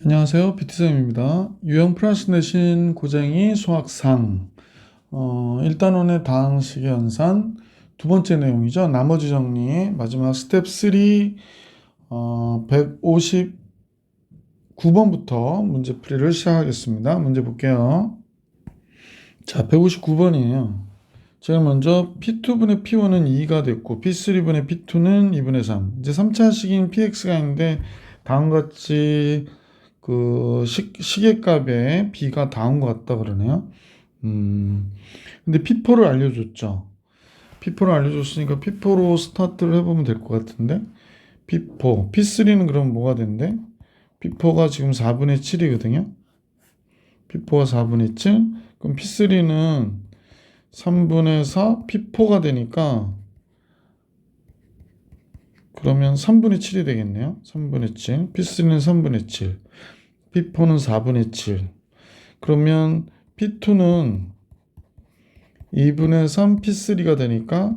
안녕하세요. 비트쌤입니다. 유형 플러스 내신 고쟁이 수학상 1단원의 다항식의 연산 두 번째 내용이죠. 나머지 정리 마지막 스텝 3 159번부터 문제풀이를 시작하겠습니다. 문제 볼게요. 자, 159번이에요. 제가 먼저 P2분의 P1은 2가 됐고 P3분의 P2는 2분의 3. 이제 3차식인 PX가 있는데 다음과 같이 그 시계값에 B가 다음 것 같다 그러네요. 근데 P4를 알려줬죠. P4를 알려줬으니까 P4로 스타트를 해보면 될 것 같은데 P4, P3는 그럼 뭐가 된대? P4가 지금 4분의 7이거든요. P4가 4분의 7. 그럼 P3는 3분의 4, P4가 되니까 그러면 3분의 7이 되겠네요. 3분의 7. P3는 3분의 7. P4는 4분의 7. 그러면 P2는 2분의 3 P3가 되니까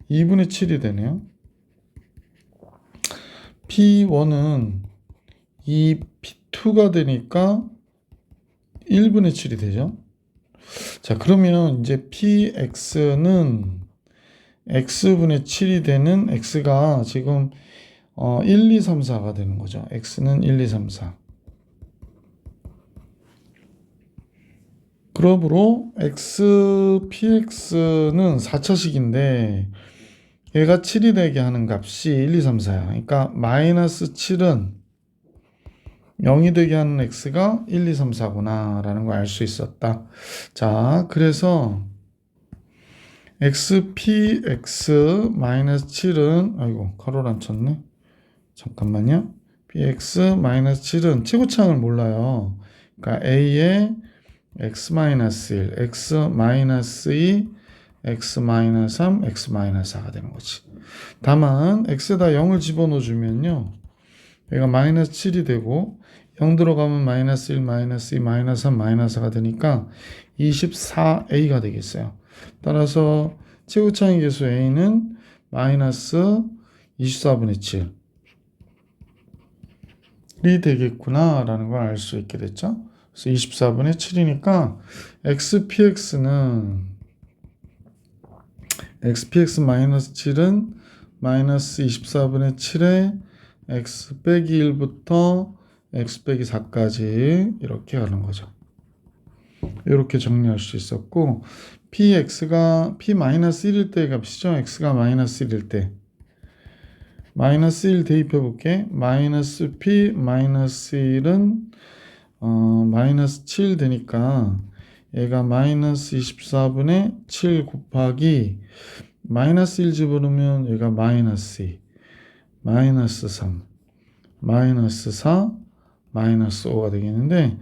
2분의 7이 되네요. P1은 2 P2가 되니까 1분의 7이 되죠. 자, 그러면 이제 PX는 X분의 7이 되는 X가 지금 1, 2, 3, 4가 되는 거죠. X는 1, 2, 3, 4. 그러므로 PX는 4차식인데 얘가 7이 되게 하는 값이 1, 2, 3, 4야. 그러니까 마이너스 7은 0이 되게 하는 x가 1, 2, 3, 4구나 라는 걸 알 수 있었다. 자, 그래서 px 마이너스 7은 아이고 가로를 안 쳤네. 잠깐만요. px 마이너스 7은 최고차항을 몰라요. 그러니까 a의 x 마이너스 1, x 마이너스 2, x 마이너스 3, x 마이너스 4가 되는 거지. 다만 x에다 0을 집어넣어 주면요. 얘가 마이너스 7이 되고 0 들어가면 마이너스 1, 마이너스 2, 마이너스 3, 마이너스 4가 되니까 24a가 되겠어요. 따라서 최고차항 계수 a는 마이너스 24분의 7이 되겠구나 라는 걸 알 수 있게 됐죠. 그래서 24분의 7이니까 xpx 마이너스 7은 마이너스 24분의 7에 x 빼기 1부터 x 빼기 4까지 이렇게 가는 거죠. 이렇게 정리할 수 있었고 px가 p-1일 때의 값이죠. x가 마이너스 1일 때 마이너스 1 대입해 볼게. 마이너스 p 마이너스 1은 마이너스 7 되니까 얘가 마이너스 24분의 7 곱하기 마이너스 1 집어넣으면 얘가 마이너스 2 마이너스 3 마이너스 4 마이너스 5가 되겠는데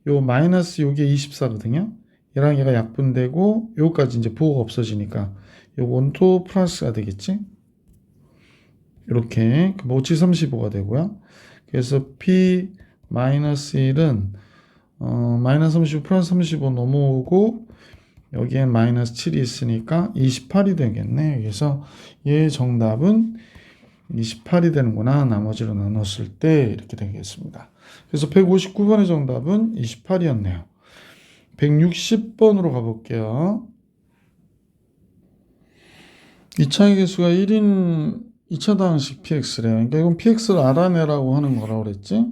요 마이너스 요게 24거든요. 얘랑 얘가 약분되고 요까지 이제 부호가 없어지니까 요건 또 플러스가 되겠지. 이렇게 5, 7, 35가 되고요. 그래서 p 마이너스 1은 마이너스 35 플러스 35 넘어오고 여기엔 마이너스 7이 있으니까 28이 되겠네. 그래서 얘 정답은 28이 되는구나. 나머지로 나눴을 때 이렇게 되겠습니다. 그래서 159번의 정답은 28이었네요. 160번으로 가볼게요. 2차의 개수가 1인 2차 다항식 px래요. 그러니까 이건 px를 알아내라고 하는 거라고 그랬지.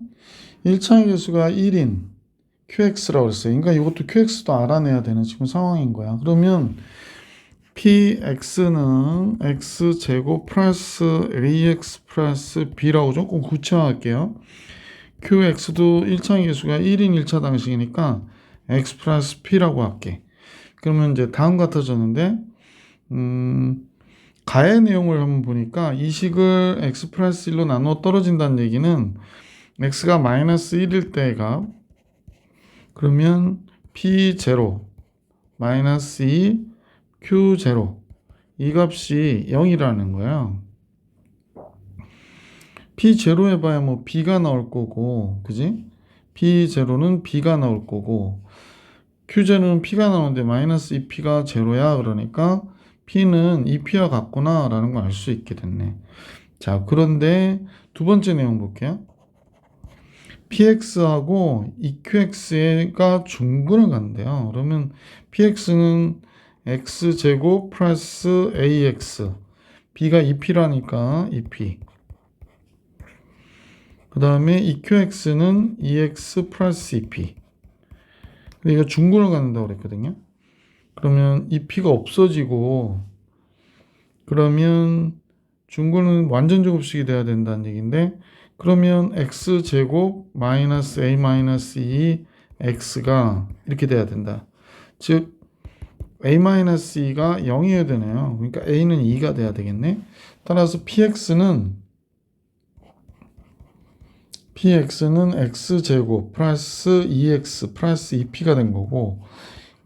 1차의 개수가 1인 qx라고 그랬어요. 그러니까 이것도 qx도 알아내야 되는 지금 상황인 거야. 그러면 px는 x제곱 플러스 ax 플러스 b라고 조금 구체화할게요. qx도 1차의 개수가 1인 1차 다항식이니까 x 플러스 p라고 할게. 그러면 이제 다음 같아졌는데 가의 내용을 한번 보니까 이 식을 x 플러스 1로 나누어 떨어진다는 얘기는 x가 마이너스 1일 때가 그러면 p0 마이너스 2 q0 이 값이 0이라는 거예요. p0 해봐야 뭐 b가 나올 거고 그지? p0는 b가 나올 거고 q0는 p가 나오는데 마이너스 2p가 0야. 그러니까 p는 2p와 같구나 라는 걸 알 수 있게 됐네. 자, 그런데 두 번째 내용 볼게요. px하고 eqx가 중근을 간대요. 그러면 px는 x제곱 플러스 ax, b가 2p라니까 2p. 그 다음에 eqx는 2x 플러스 2p. 근데 이거 중근을 갖는다고 그랬거든요. 그러면 2p가 없어지고, 그러면 중근은 완전 제곱식이 돼야 된다는 얘기인데, 그러면 x제곱 마이너스 a 마이너스 2 x가 이렇게 돼야 된다. 즉 a 마이너스 2가 0이어야 되네요. 그러니까 a는 2가 돼야 되겠네. 따라서 px는 x제곱 플러스 2x 플러스 2p가 된 거고,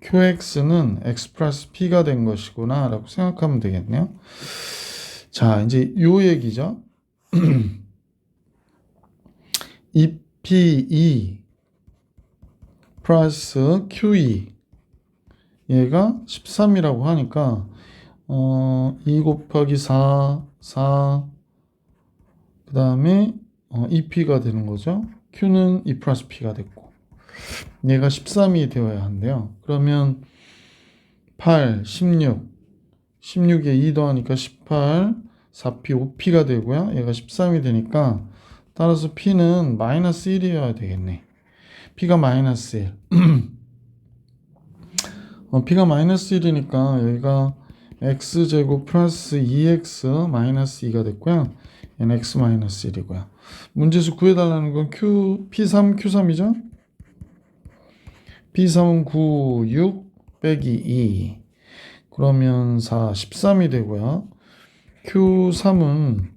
qx는 x 플러스 p가 된 것이구나 라고 생각하면 되겠네요. 자, 이제 요 얘기죠. 2p2 플러스 q2 얘가 13이라고 하니까 2 곱하기 4, 4, 그 다음에 2p가 되는 거죠. q는 2 플러스 p가 됐고, 얘가 13이 되어야 한대요. 그러면 8, 16, 16에 2 더하니까 18, 4p, 5p가 되고요. 얘가 13이 되니까 따라서 p는 마이너스 1이어야 되겠네. p가 마이너스 1. p가 마이너스 1이니까 여기가 x제곱 플러스 2x 마이너스 2가 됐고요. 얘는 x 마이너스 1이고요. 문제수 구해달라는 건 p3, q3이죠? p3은 9, 6 빼기 2. 그러면 4, 13이 되고요. q3은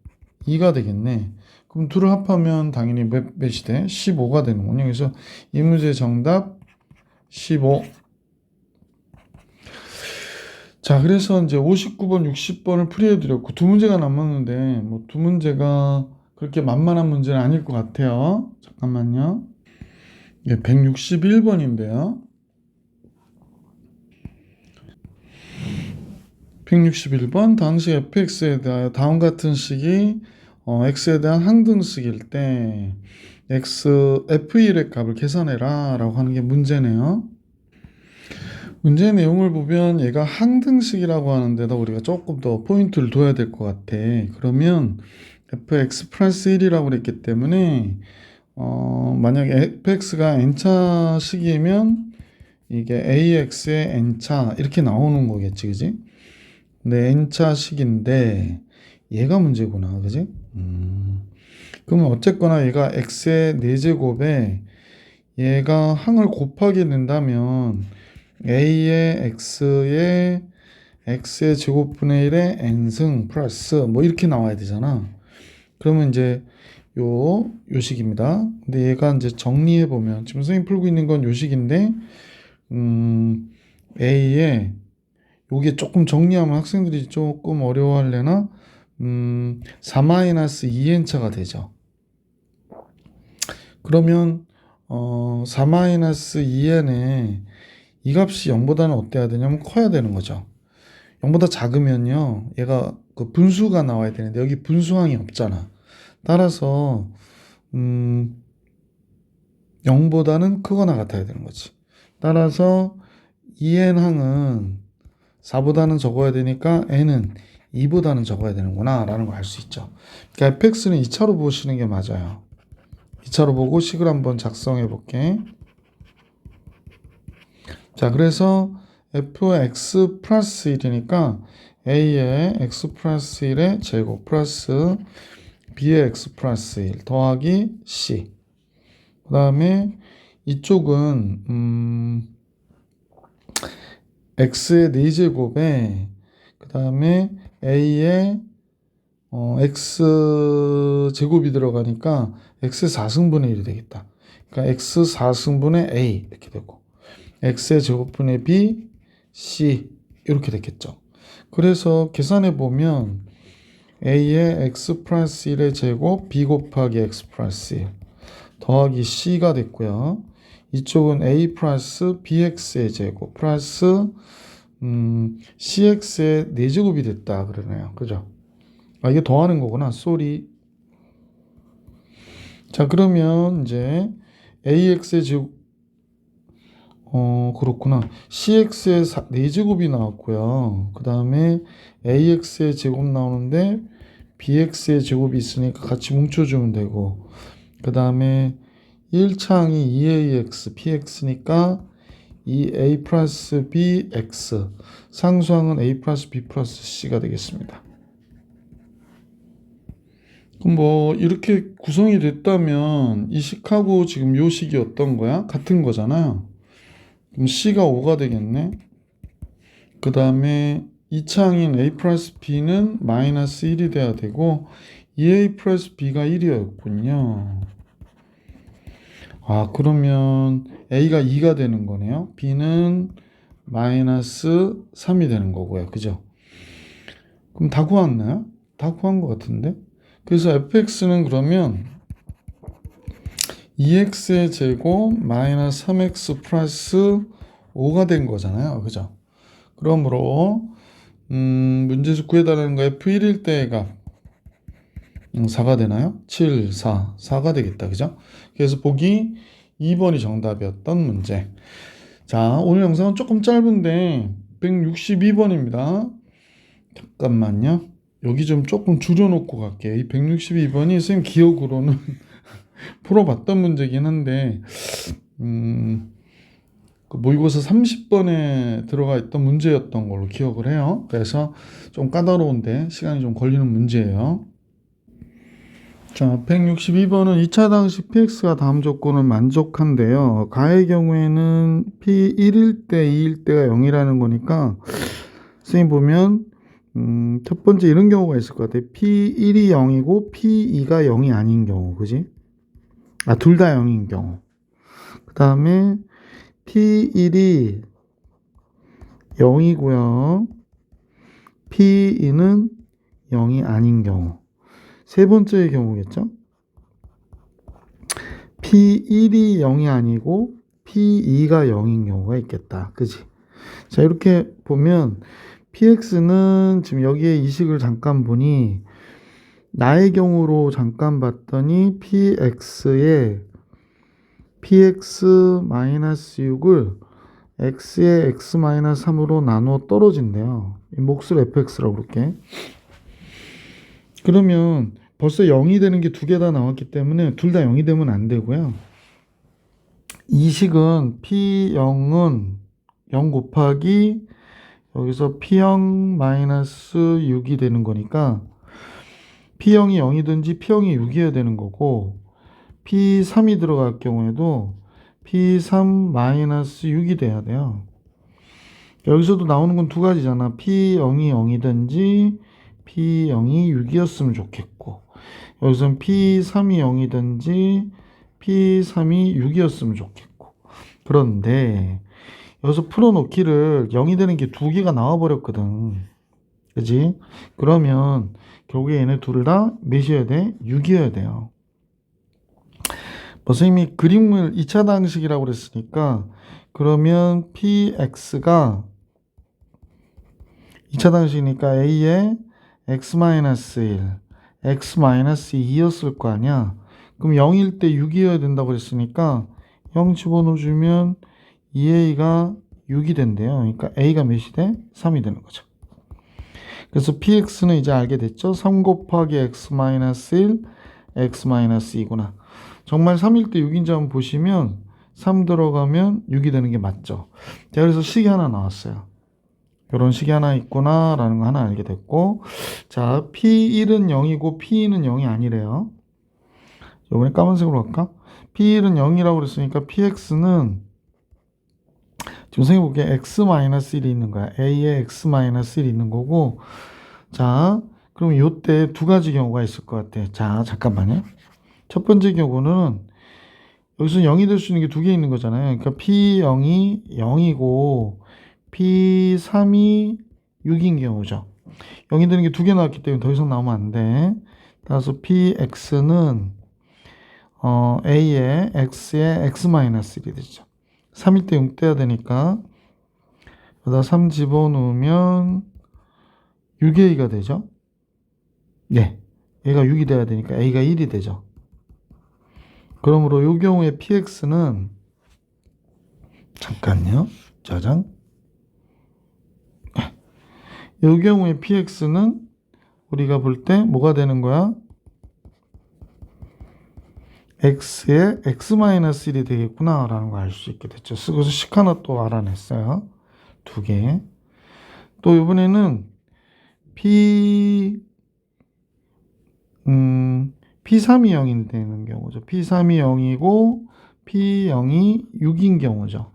2가 되겠네. 그럼 둘을 합하면 당연히 몇이 돼? 15가 되는군요. 그래서 이 문제의 정답 15. 자, 그래서 이제 59번, 60번을 풀이해드렸고, 두 문제가 남았는데, 뭐 두 문제가 그렇게 만만한 문제는 아닐 것 같아요. 잠깐만요. 예, 161번인데요. 161번, 당시 fx에 대하여 다음 같은 식이 x에 대한 항등식일 때 f'의 값을 계산해라 라고 하는 게 문제네요. 문제 내용을 보면 얘가 항등식이라고 하는데다 우리가 조금 더 포인트를 둬야 될 것 같아. 그러면 fx 플러스 1이라고 그랬기 때문에 만약에 fx가 n차 식이면 이게 ax의 n차 이렇게 나오는 거겠지, 그지? 근데 n차 식인데 얘가 문제구나, 그지? 그러면 어쨌거나 얘가 x의 4제곱에 얘가 항을 곱하게 된다면 a의 x의 제곱분의 1의 n승 플러스 뭐 이렇게 나와야 되잖아. 그러면 이제 요 식입니다. 근데 얘가 이제 정리해 보면 지금 선생님 풀고 있는 건 요 식인데 a의 요게 조금 정리하면 학생들이 조금 어려워하려나 4-2n차가 되죠. 그러면 4-2n에 이 값이 0보다는 어때야 되냐면 커야 되는 거죠. 0보다 작으면요 얘가 그 분수가 나와야 되는데 여기 분수항이 없잖아. 따라서 0보다는 크거나 같아야 되는 거지. 따라서 2n 항은 4보다는 적어야 되니까 n은 2보다는 적어야 되는구나 라는 걸 알 수 있죠. 그러니까 fx는 2차로 보시는 게 맞아요. 2차로 보고 식을 한번 작성해 볼게. 자, 그래서 f의 x 플러스 1이니까 a의 x 플러스 1의 제곱 플러스 b의 x 플러스 1 더하기 c. 그 다음에 이쪽은 x의 4제곱에 그 다음에 a의 x 제곱이 들어가니까 x 4승분의 1이 되겠다. 그러니까 x 4승분의 a 이렇게 되고 x의 제곱분의 b, c 이렇게 됐겠죠. 그래서 계산해 보면 a의 x 플러스 1의 제곱 b 곱하기 x 플러스 1 더하기 c가 됐고요. 이쪽은 a 플러스 bx의 제곱 플러스 cx의 4제곱이 됐다 그러네요. 그죠? 아, 이게 더하는 거구나. 쏘리. 자, 그러면 이제 AX의 제곱, 그렇구나. CX의 4제곱이 나왔고요. 그 다음에 AX의 제곱 나오는데 BX의 제곱이 있으니까 같이 뭉쳐주면 되고, 그 다음에 1차항이 2AX, PX니까 2A 플러스 BX, 상수항은 A 플러스 B 플러스 C가 되겠습니다. 그럼 뭐 이렇게 구성이 됐다면 이 식하고 지금 요 식이 어떤 거야? 같은 거잖아요. 그럼 C가 5가 되겠네. 그 다음에 2차항인 A 플러스 B는 마이너스 1이 돼야 되고 2A 플러스 B가 1이었군요. 아, 그러면 A가 2가 되는 거네요. B는 마이너스 3이 되는 거고요. 그죠? 그럼 다 구했나요? 다 구한 것 같은데? 그래서 fx는 그러면 2x의 제곱 마이너스 3x 플러스 5가 된 거잖아요. 그죠? 그러므로 문제에서 구해달라는 거 f1일 때의 값 4가 되나요? 7, 4, 4가 되겠다. 그죠? 그래서 보기 2번이 정답이었던 문제. 자, 오늘 영상은 조금 짧은데 162번입니다. 잠깐만요. 여기 좀 조금 줄여놓고 갈게요. 이 162번이 선생님 기억으로는 풀어봤던 문제긴 한데 그 모의고사 30번에 들어가 있던 문제였던 걸로 기억을 해요. 그래서 좀 까다로운데 시간이 좀 걸리는 문제예요. 자, 162번은 2차 당식 px가 다음 조건은 만족한데요. 가의 경우에는 p1일 때 2일 때가 0이라는 거니까 선생님 보면 첫 번째 이런 경우가 있을 것 같아요. P1이 0이고 P2가 0이 아닌 경우, 그지? 아, 둘 다 0인 경우. 그 다음에 P1이 0이고요. P2는 0이 아닌 경우. 세 번째의 경우겠죠? P1이 0이 아니고 P2가 0인 경우가 있겠다. 그지? 자, 이렇게 보면 px는 지금 여기에 이식을 잠깐 보니 나의 경우로 잠깐 봤더니 px에 px-6을 x의 x-3으로 나누어 떨어진대요. 이 몫을 fx라고 그럴게. 그러면 벌써 0이 되는 게 두 개 다 나왔기 때문에 둘 다 0이 되면 안 되고요. 이식은 p0은 0 곱하기 여기서 P0-6이 되는 거니까 P0이 0이든지 P0이 6이어야 되는 거고 P3이 들어갈 경우에도 P3-6이 돼야 돼요. 여기서도 나오는 건 두 가지잖아. P0이 0이든지 P0이 6이었으면 좋겠고 여기서는 P3이 0이든지 P3이 6이었으면 좋겠고 그런데 여기서 풀어놓기를 0이 되는 게 두 개가 나와버렸거든. 그지? 그러면 결국에 얘네 둘 다 몇이어야 돼? 6이어야 돼요. 선생님이 그림을 2차 방식이라고 그랬으니까 그러면 px가 2차 방식이니까 a에 x-1, x-2였을 거 아니야. 그럼 0일 때 6이어야 된다고 그랬으니까 0 집어넣어주면 2a가 6이 된대요. 그러니까 a가 몇이 돼? 3이 되는 거죠. 그래서 px는 이제 알게 됐죠. 3 곱하기 x-1, x-2구나. 정말 3일 때 6인지 한번 보시면 3 들어가면 6이 되는 게 맞죠. 자, 그래서 식이 하나 나왔어요. 이런 식이 하나 있구나 라는 거 하나 알게 됐고, 자, p1은 0이고 p2는 0이 아니래요. 이번에 까만색으로 할까? p1은 0이라고 그랬으니까 px는 지금 선생님 보기에 x-1이 있는 거야. a에 x-1이 있는 거고, 자, 그럼 이때 두 가지 경우가 있을 것 같아. 자, 잠깐만요. 첫 번째 경우는 여기서 0이 될 수 있는 게 두 개 있는 거잖아요. 그러니까 P0이 0이고 P3이 6인 경우죠. 0이 되는 게 두 개 나왔기 때문에 더 이상 나오면 안 돼. 따라서 PX는 A에 X에 X-1이 되죠. 3일 때 0 떼야 되니까 여기다 3 집어넣으면 6A가 되죠. 네, 얘가 6이 돼야 되니까 A가 1이 되죠. 그러므로 이 경우에 px는 잠깐요. 짜잔. 이 경우에 px는 우리가 볼 때 뭐가 되는 거야? x에 x-1이 되겠구나 라는 걸 알 수 있게 됐죠. 그래서 식 하나 또 알아냈어요. 두 개. 또 이번에는 P3이 0이 되는 경우죠. P3이 0이고 P0이 6인 경우죠.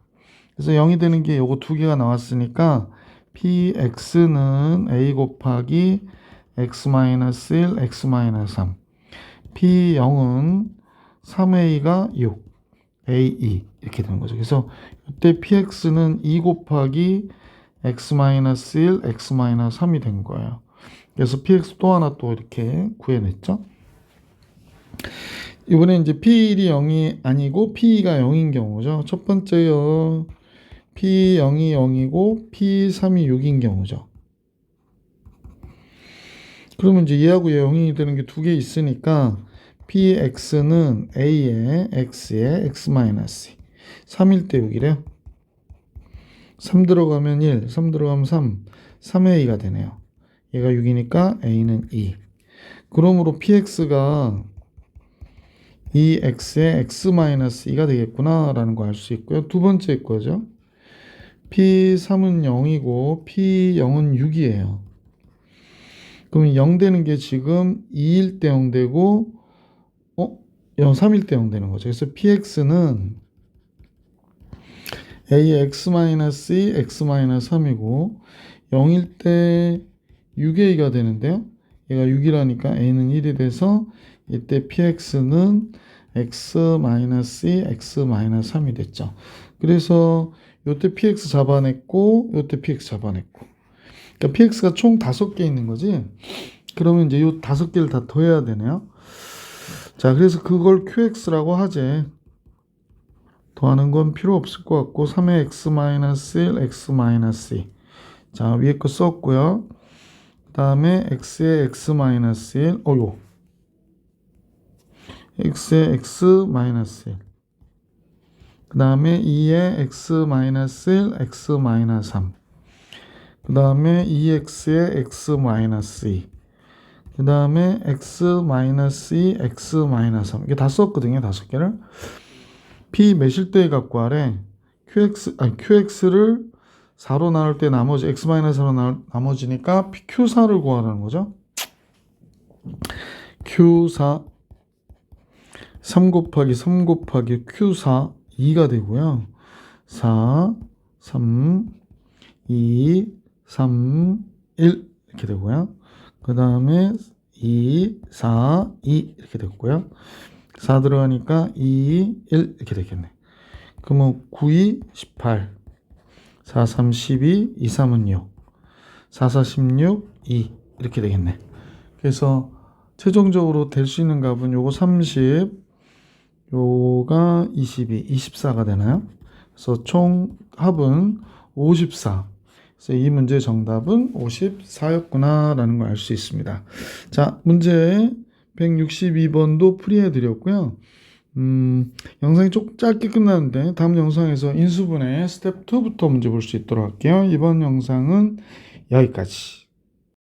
그래서 0이 되는 게 요거 두 개가 나왔으니까 PX는 A 곱하기 X-1, X-3. P0은 3A가 6, A2 이렇게 되는 거죠. 그래서 이때 PX는 2 곱하기 X-1, X-3이 된 거예요. 그래서 PX 또 하나 또 이렇게 구해냈죠. 이번에 이제 P1이 0이 아니고 P2가 0인 경우죠. 첫 번째요. P0이 0이고 P3이 6인 경우죠. 그러면 이제 얘하고 얘 0이 되는 게 두 개 있으니까 PX는 A에 X에 X-2. 3일 때 6이래요. 3 들어가면 1, 3 들어가면 3, 3A가 되네요. 얘가 6이니까 A는 2. 그러므로 PX가 2X에 X-2가 되겠구나 라는 거 알 수 있고요. 두 번째 거죠. P3은 0이고 P0은 6이에요. 그럼 0 되는 게 지금 2일 때 0 되고 3일 때 0 되는 거죠. 그래서 PX는 A의 X-2, X-3이고 0일 때 6A가 되는데요. 얘가 6이라니까 A는 1이 돼서 이때 PX는 X-2, X-3이 됐죠. 그래서 요때 PX 잡아냈고 요때 PX 잡아냈고 그러니까 PX가 총 5개 있는 거지. 그러면 이제 요 5개를 다 더해야 되네요. 자, 그래서 그걸 QX라고 하지. 더하는 건 필요 없을 것 같고 3의 X-1, X-2. 자, 위에 거 썼고요. 그 다음에 X의 X-1, 요 X의 X-1. 그 다음에 2의 X-1, X-3. 그 다음에 2X의 X-2. 그 다음에 X-2, X-3. 이게 다 썼거든요. 5개를. P 몇일 때 갖고 하래. QX를 4로 나눌 때 나머지 X-4로 나머지니까 Q4를 구하라는 거죠. Q4 3 곱하기 3 곱하기 Q4 2가 되고요. 4, 3, 2, 3, 1 이렇게 되고요. 그 다음에 2, 4, 2 이렇게 됐고요. 4 들어가니까 2, 1 이렇게 되겠네. 그러면 9, 2, 18. 4, 3, 12, 2, 3은 6. 4, 4, 16, 2 이렇게 되겠네. 그래서 최종적으로 될 수 있는 값은 요거 30, 요가 22, 24가 되나요? 그래서 총 합은 54. 그래서 이 문제의 정답은 54였구나 라는 걸 알 수 있습니다. 자, 문제 162번도 풀이해 드렸고요. 영상이 좀 짧게 끝났는데 다음 영상에서 인수분해 스텝 2부터 문제 볼 수 있도록 할게요. 이번 영상은 여기까지.